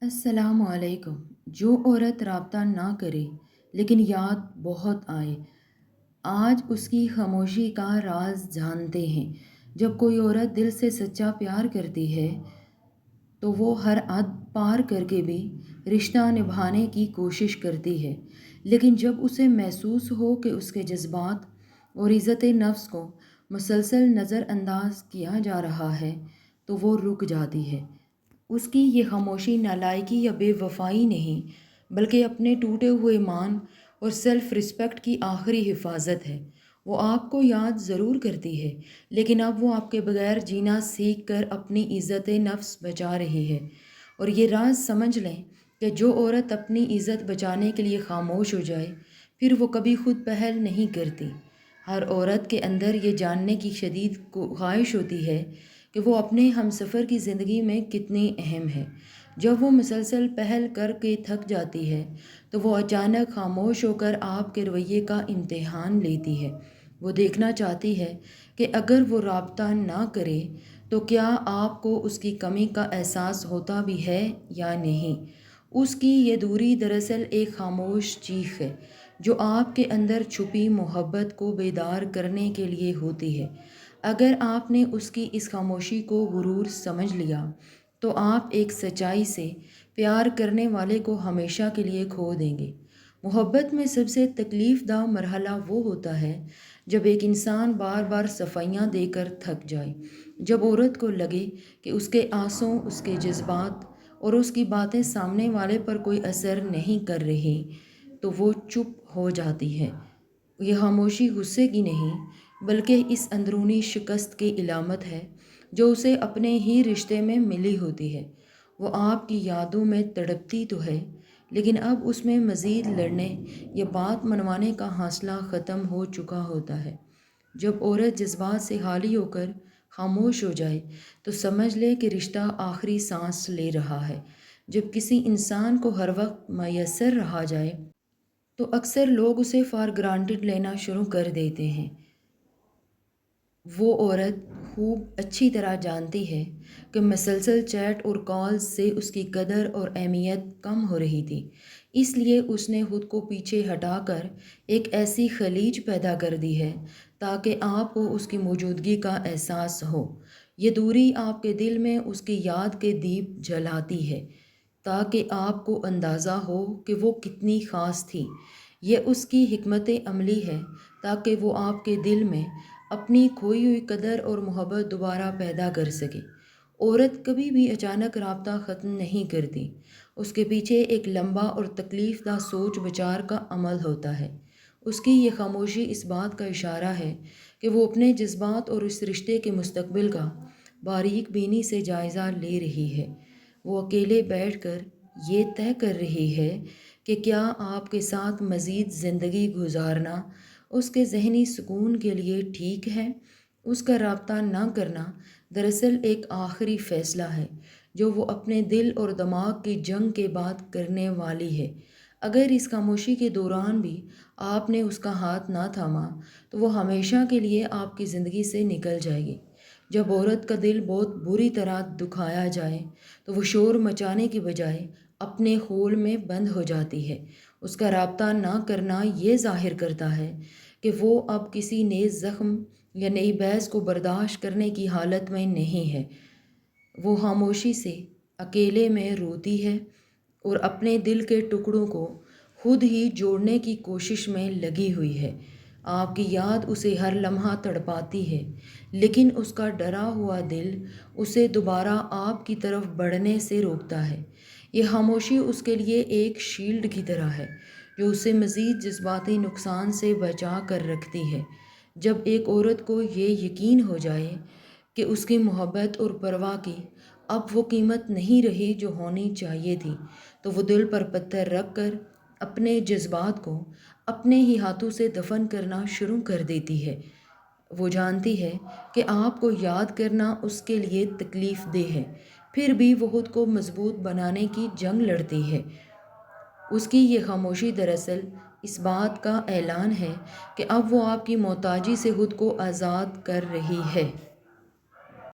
अस्सलाम वालेकुम। जो औरत रब्ता ना करे लेकिन याद बहुत आए, आज उसकी खामोशी का राज जानते हैं। जब कोई औरत दिल से सच्चा प्यार करती है तो वो हर हद पार करके भी रिश्ता निभाने की कोशिश करती है। लेकिन जब उसे महसूस हो कि उसके जज्बात और इज़्ज़त नफ्स को मुसलसल नज़रअंदाज किया जा रहा है तो वो रुक जाती है। उसकी ये खामोशी नालायकी या बेवफाई नहीं, बल्कि अपने टूटे हुए ईमान और सेल्फ रिस्पेक्ट की आखिरी हिफाजत है। वो आपको याद ज़रूर करती है, लेकिन अब वो आपके बगैर जीना सीख कर अपनी इज़्ज़त नफ्स बचा रही है। और ये राज समझ लें कि जो औरत अपनी इज़्ज़त बचाने के लिए खामोश हो जाए, फिर वो कभी खुद पहल नहीं करती। हर औरत के अंदर ये जानने की शदीद ख्वाहिश होती है कि वो अपने हमसफ़र की ज़िंदगी में कितनी अहम है। जब वो मुसलसल पहल करके थक जाती है तो वो अचानक खामोश होकर आपके रवैये का इम्तिहान लेती है। वो देखना चाहती है कि अगर वो राब्ता ना करे तो क्या आपको उसकी कमी का एहसास होता भी है या नहीं। उसकी ये दूरी दरअसल एक खामोश चीख है जो आपके अंदर छुपी मोहब्बत को बेदार करने के लिए होती है। अगर आपने उसकी इस खामोशी को गुरूर समझ लिया तो आप एक सच्चाई से प्यार करने वाले को हमेशा के लिए खो देंगे। मोहब्बत में सबसे तकलीफ़ दा मरहला वो होता है जब एक इंसान बार बार सफाइयाँ देकर थक जाए। जब औरत को लगे कि उसके आंसू, उसके जज्बात और उसकी बातें सामने वाले पर कोई असर नहीं कर रही तो वो चुप हो जाती है। यह खामोशी गुस्से की नहीं, बल्कि इस अंदरूनी शिकस्त की इलामत है जो उसे अपने ही रिश्ते में मिली होती है। वो आपकी यादों में तड़पती तो है, लेकिन अब उसमें मज़ीद लड़ने या बात मनवाने का हौसला ख़त्म हो चुका होता है। जब औरत जज्बात से खाली होकर खामोश हो जाए तो समझ ले कि रिश्ता आखिरी सांस ले रहा है। जब किसी इंसान को हर वक्त मैसर रहा जाए तो अक्सर लोग उसे फॉर ग्रांटेड लेना शुरू कर देते हैं। वो औरत खूब अच्छी तरह जानती है कि मुसलसल चैट और कॉल्स से उसकी कदर और अहमियत कम हो रही थी। इसलिए उसने खुद को पीछे हटाकर एक ऐसी खलीज पैदा कर दी है ताकि आपको उसकी मौजूदगी का एहसास हो। ये दूरी आपके दिल में उसकी याद के दीप जलाती है ताकि आपको अंदाज़ा हो कि वो कितनी ख़ास थी। ये उसकी हिकमत अमली है ताकि वो आपके दिल में अपनी खोई हुई कदर और मोहब्बत दोबारा पैदा कर सके। औरत कभी भी अचानक राब्ता ख़त्म नहीं करती। उसके पीछे एक लंबा और तकलीफ़दा सोच विचार का अमल होता है। उसकी ये खामोशी इस बात का इशारा है कि वो अपने जज्बात और इस रिश्ते के मुस्तकबिल का बारीक बीनी से जायज़ा ले रही है। वो अकेले बैठकर ये तय कर रही है कि क्या आपके साथ मज़ीद ज़िंदगी गुजारना उसके ज़हनी सुकून के लिए ठीक है। उसका राब्ता ना करना दरअसल एक आखिरी फ़ैसला है जो वो अपने दिल और दिमाग की जंग के बाद करने वाली है। अगर इस खामोशी के दौरान भी आपने उसका हाथ ना थामा तो वो हमेशा के लिए आपकी ज़िंदगी से निकल जाएगी। जब औरत का दिल बहुत बुरी तरह दुखाया जाए तो वो शोर मचाने की बजाय अपने खोल में बंद हो जाती है। उसका राब्ता ना करना ये ज़ाहिर करता है कि वो अब किसी नए ज़ख्म या नई बहस को बर्दाश्त करने की हालत में नहीं है। वो खामोशी से अकेले में रोती है और अपने दिल के टुकड़ों को खुद ही जोड़ने की कोशिश में लगी हुई है। आपकी याद उसे हर लम्हा तड़पाती है, लेकिन उसका डरा हुआ दिल उसे दोबारा आपकी तरफ बढ़ने से रोकता है। ये खामोशी उसके लिए एक शील्ड की तरह है जो उसे मज़ीद जज्बाती नुकसान से बचा कर रखती है। जब एक औरत को ये यकीन हो जाए कि उसकी मोहब्बत और परवाह की अब वो कीमत नहीं रही जो होनी चाहिए थी, तो वो दिल पर पत्थर रख कर अपने जज्बात को अपने ही हाथों से दफन करना शुरू कर देती है। वो जानती है कि आपको याद करना उसके लिए तकलीफ़ देह है, फिर भी वो खुद को मजबूत बनाने की जंग लड़ती है। उसकी ये खामोशी दरअसल इस बात का ऐलान है कि अब वो आपकी मोहताजी से खुद को आज़ाद कर रही है।